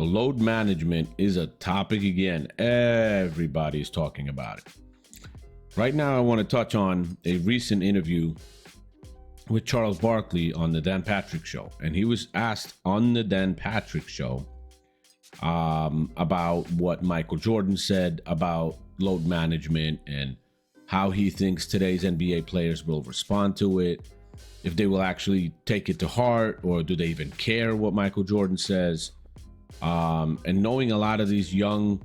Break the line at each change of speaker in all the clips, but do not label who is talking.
So load management is a topic again. Everybody's talking about it. Right now, I want to touch on a recent interview with Charles Barkley on the Dan Patrick Show. And he was asked on the Dan Patrick Show about what Michael Jordan said about load management and how he thinks today's NBA players will respond to it, if they will actually take it to heart, or do they even care what Michael Jordan says. And knowing a lot of these young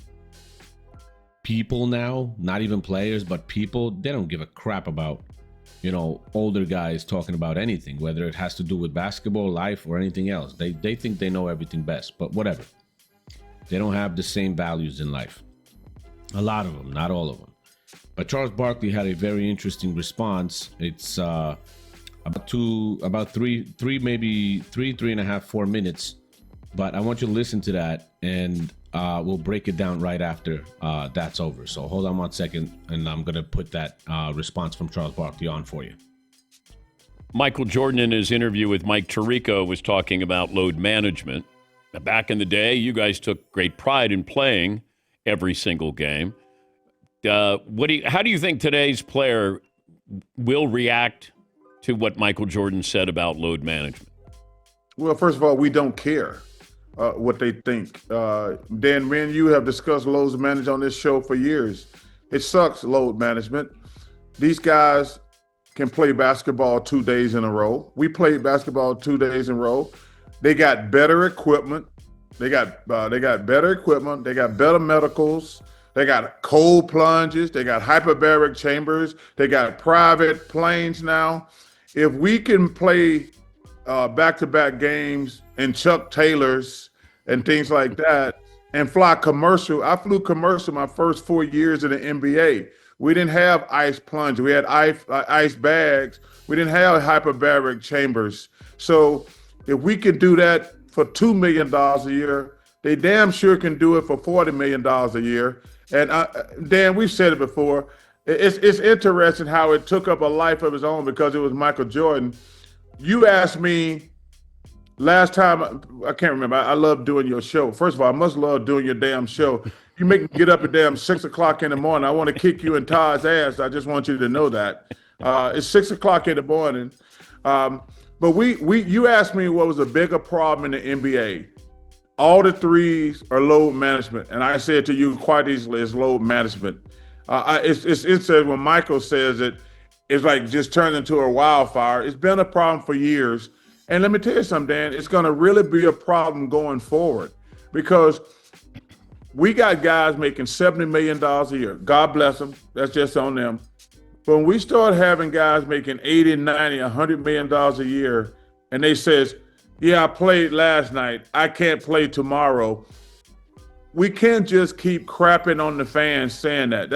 people now, not even players, but people, they don't give a crap about, older guys talking about anything, whether it has to do with basketball, life, or anything else. They think they know everything best, but whatever. They don't have the same values in life. A lot of them, not all of them. But Charles Barkley had a very interesting response. It's about three and a half, 4 minutes. But I want you to listen to that, and we'll break it down right after that's over. So hold on 1 second, and I'm going to put that response from Charles Barkley on for you.
Michael Jordan, in his interview with Mike Tirico, was talking about load management. Now, back in the day, you guys took great pride in playing every single game. How do you think today's player will react to what Michael Jordan said about load management?
Well, first of all, we don't care what they think. Dan, me and you have discussed load management on this show for years. It sucks, load management. These guys can play basketball 2 days in a row. We played basketball 2 days in a row. They got better equipment. They got better equipment. They got better medicals. They got cold plunges. They got hyperbaric chambers. They got private planes now. If we can play back-to-back games in Chuck Taylors and things like that and fly commercial. I flew commercial my first 4 years in the NBA. We didn't have ice plunge. We had ice bags. We didn't have hyperbaric chambers. So if we can do that for $2 million a year, they damn sure can do it for $40 million a year. And Dan, we've said it before. It's interesting how it took up a life of its own because it was Michael Jordan. You asked me last time, I can't remember. I love doing your show. First of all, I must love doing your damn show. You make me get up at damn 6 o'clock in the morning. I want to kick you in Todd's ass. I just want you to know that. It's 6 o'clock in the morning. But you asked me what was a bigger problem in the NBA. All the threes are load management. And I said to you quite easily, it's load management. It's interesting when Michael says it, it's like just turned into a wildfire. It's been a problem for years. And let me tell you something, Dan, it's going to really be a problem going forward because we got guys making $70 million a year. God bless them. That's just on them. But when we start having guys making $80, $90, $100 million a year, and they says, yeah, I played last night. I can't play tomorrow. We can't just keep crapping on the fans saying that.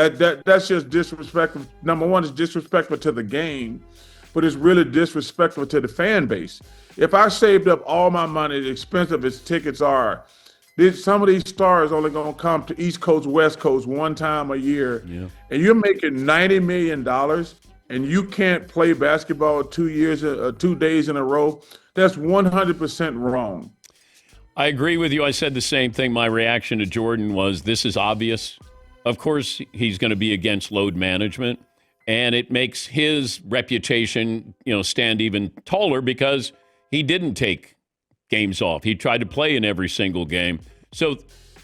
That's just disrespectful. Number one, it's disrespectful to the game, but it's really disrespectful to the fan base. If I saved up all my money, as expensive as tickets are, some of these stars only going to come to East Coast, West Coast one time a year, and you're making $90 million and you can't play basketball 2 days in a row, that's 100% wrong.
I agree with you. I said the same thing. My reaction to Jordan was, this is obvious. Of course, he's going to be against load management, and it makes his reputation, stand even taller because he didn't take games off. He tried to play in every single game. So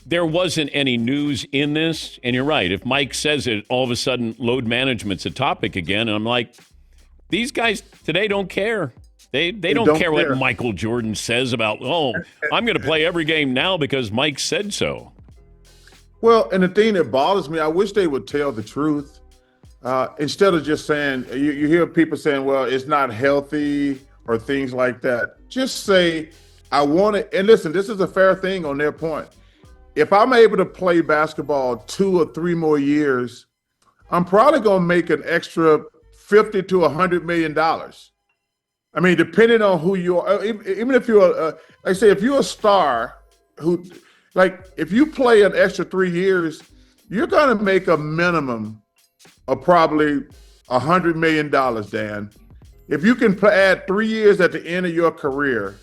there wasn't any news in this. And you're right. If Mike says it, all of a sudden load management's a topic again. And I'm like, these guys today don't care. They don't care what Michael Jordan says about, I'm going to play every game now because Mike said so.
Well, and the thing that bothers me, I wish they would tell the truth. Instead of just saying, you hear people saying, well, it's not healthy or things like that. Just say, I want it. And listen, this is a fair thing on their point. If I'm able to play basketball 2 or 3 more years, I'm probably going to make an extra $50 to $100 million. I mean, depending on who you are, even if you're, if you're a star if you play an extra 3 years, you're going to make a minimum of probably $100 million, Dan. If you can add 3 years at the end of your career,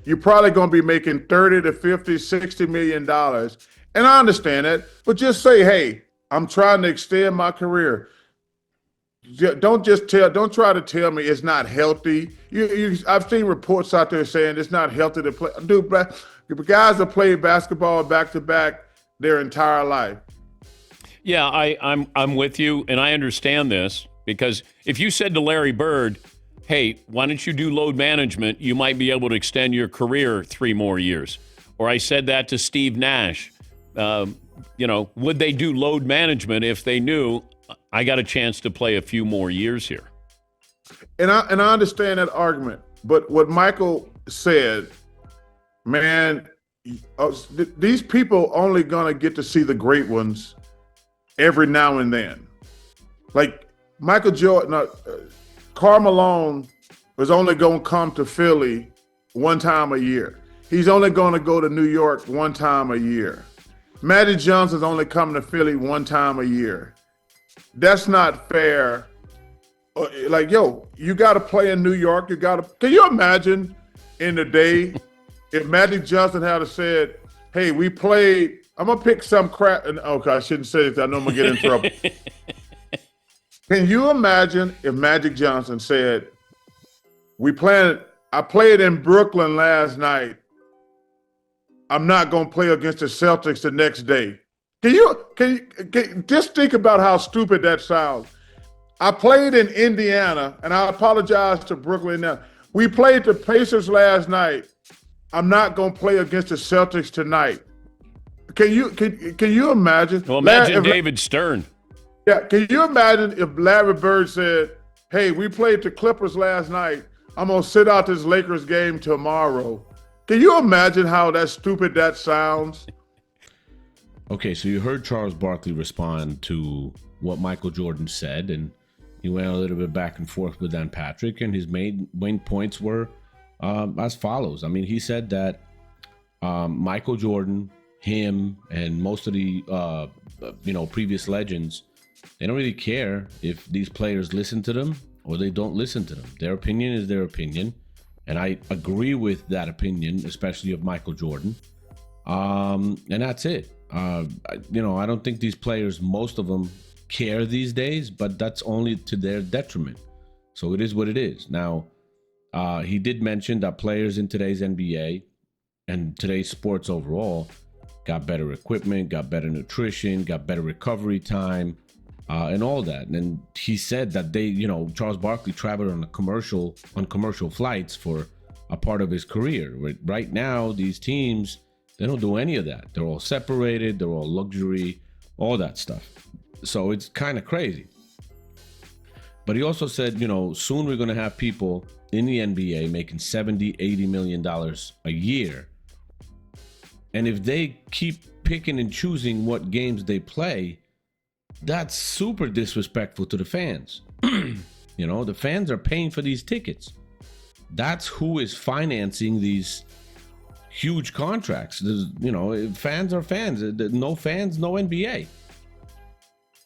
you're probably going to be making 30 to 50, 60 million dollars. And I understand that, but just say, hey, I'm trying to extend my career. Don't try to tell me it's not healthy. I've seen reports out there saying it's not healthy to play. Dude, guys have played basketball back to back their entire life.
Yeah, I'm with you, and I understand this because if you said to Larry Bird, hey, why don't you do load management? You might be able to extend your career 3 more years. Or I said that to Steve Nash. Would they do load management if they knew I got a chance to play a few more years here?
And I understand that argument. But what Michael said, man, these people only going to get to see the great ones every now and then. Like Michael Jordan, Karl Malone was only going to come to Philly one time a year. He's only going to go to New York one time a year. Magic Johnson's only coming to Philly one time a year. That's not fair. Like, yo, you got to play in New York. Can you imagine in the day if Magic Johnson had said, hey, we played, I'm going to pick some crap. And okay, I shouldn't say this. I know I'm going to get in trouble. Can you imagine if Magic Johnson said, I played in Brooklyn last night. I'm not going to play against the Celtics the next day. Can you just think about how stupid that sounds? I played in Indiana, and I apologize to Brooklyn now. We played the Pacers last night. I'm not going to play against the Celtics tonight. Can you imagine?
Well, imagine David Stern.
Yeah, can you imagine if Larry Bird said, hey, we played the Clippers last night. I'm going to sit out this Lakers game tomorrow. Can you imagine how stupid that sounds?
Okay, so you heard Charles Barkley respond to what Michael Jordan said, and he went a little bit back and forth with Dan Patrick, and his main points were as follows. I mean, he said that Michael Jordan, him, and most of the previous legends, they don't really care if these players listen to them or they don't listen to them. Their opinion is their opinion, and I agree with that opinion, especially of Michael Jordan. And that's it. I don't think these players, most of them, care these days, but that's only to their detriment. So it is what it is. Now, he did mention that players in today's NBA and today's sports overall got better equipment, got better nutrition, got better recovery time, and all that. And he said that Charles Barkley traveled on commercial flights for a part of his career. Right now, these teams, they don't do any of that. They're all separated. They're all luxury, all that stuff. So it's kind of crazy. But he also said, soon we're going to have people in the NBA making $70, $80 million a year. And if they keep picking and choosing what games they play, that's super disrespectful to the fans. The fans are paying for these tickets. That's who is financing these huge contracts. Fans are fans. No fans, no NBA.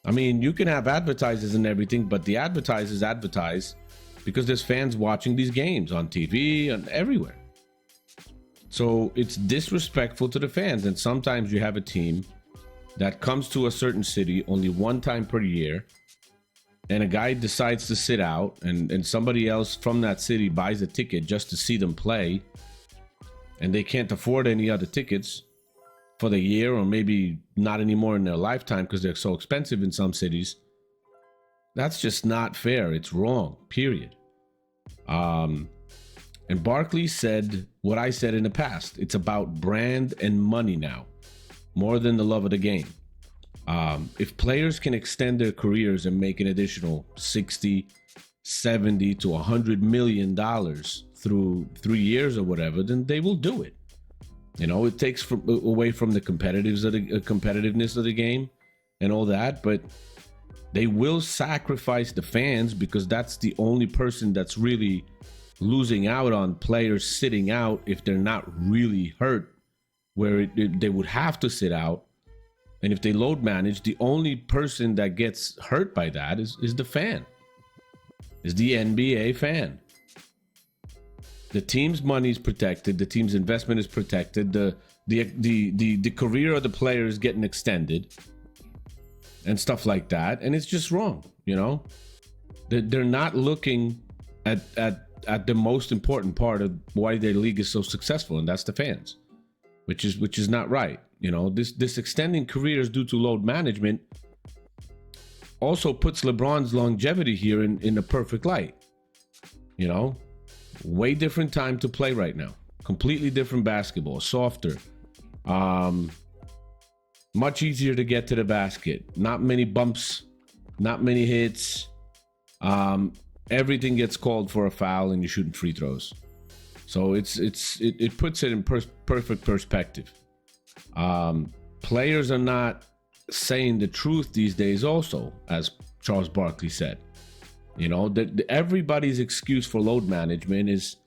I mean, you can have advertisers and everything, but the advertisers advertise because there's fans watching these games on TV and everywhere. So it's disrespectful to the fans. And sometimes you have a team that comes to a certain city only one time per year, and a guy decides to sit out, and somebody else from that city buys a ticket just to see them play, and they can't afford any other tickets for the year, or maybe not anymore in their lifetime because they're so expensive in some cities. That's just not fair. It's wrong, period. And Barkley said what I said in the past. It's about brand and money now, more than the love of the game. If players can extend their careers and make an additional 60, 70 to $100 million through 3 years or whatever, then they will do it. It takes away from the competitiveness of the game and all that, but they will sacrifice the fans because that's the only person that's really losing out on players sitting out if they're not really hurt, where they would have to sit out. And if they load manage, the only person that gets hurt by that is the fan, is the NBA fan. The team's money is protected. The team's investment is protected. The career of the player is getting extended and stuff like that. And it's just wrong, you know? They're not looking at the most important part of why their league is so successful, and that's the fans, which is not right. You know, this extending careers due to load management also puts LeBron's longevity here in a perfect light. You know, way different time to play right now. Completely different basketball, softer, much easier to get to the basket. Not many bumps, not many hits. Everything gets called for a foul, and you're shooting free throws. So it puts it in perfect perspective. Players are not saying the truth these days. Also, as Charles Barkley said, you know, everybody's excuse for load management is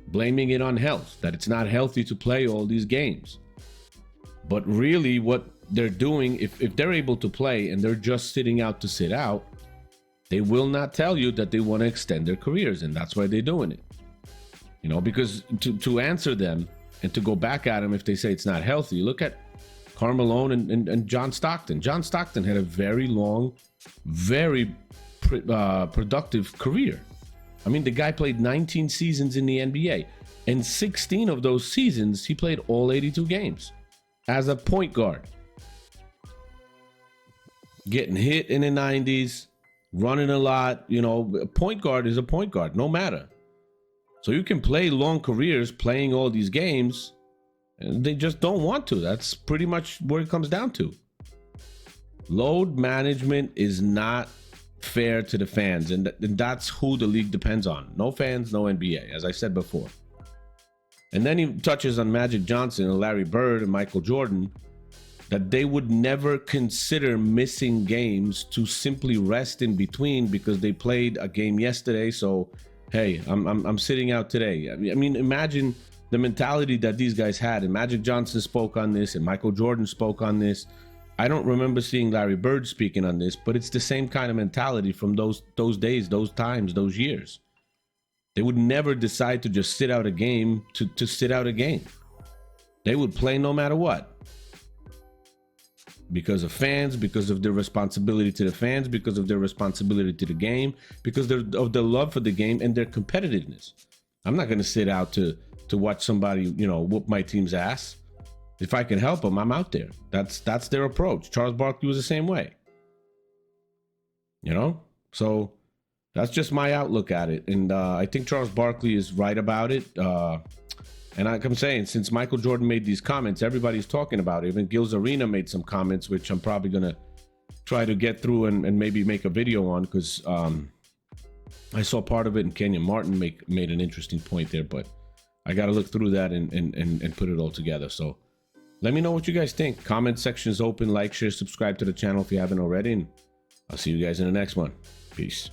blaming it on health, that it's not healthy to play all these games. But really, what they're doing, if they're able to play and they're just sitting out to sit out, they will not tell you that they want to extend their careers, and that's why they're doing it. You know, because to answer them and to go back at them if they say it's not healthy, look at Carmelo and John Stockton. John Stockton had a very long, very productive career. I mean, the guy played 19 seasons in the NBA, and 16 of those seasons he played all 82 games as a point guard, getting hit in the 90s, running a lot. You know, a point guard is a point guard, no matter. So you can play long careers playing all these games, and they just don't want to. That's pretty much where it comes down to. Load management is not fair to the fans, and that's who the league depends on. No fans, no NBA, as I said before. And then he touches on Magic Johnson and Larry Bird and Michael Jordan, that they would never consider missing games to simply rest in between because they played a game yesterday. So, hey, I'm sitting out today. I mean, imagine the mentality that these guys had. And Magic Johnson spoke on this, and Michael Jordan spoke on this. I don't remember seeing Larry Bird speaking on this, but it's the same kind of mentality from those days, those times, those years. They would never decide to just sit out a game to sit out a game. They would play no matter what. Because of fans, because of their responsibility to the fans, because of their responsibility to the game, because of their love for the game and their competitiveness. I'm not going to sit out to watch somebody, you know, whoop my team's ass. If I can help them, I'm out there. That's their approach. Charles Barkley was the same way. You know? So that's just my outlook at it. And I think Charles Barkley is right about it. And like I'm saying, since Michael Jordan made these comments, everybody's talking about it. Even Gil's Arena made some comments, which I'm probably going to try to get through and maybe make a video on, because I saw part of it, and Kenyon Martin made an interesting point there, but I got to look through that and put it all together. So let me know what you guys think. Comment section is open. Like, share, subscribe to the channel if you haven't already. And I'll see you guys in the next one. Peace.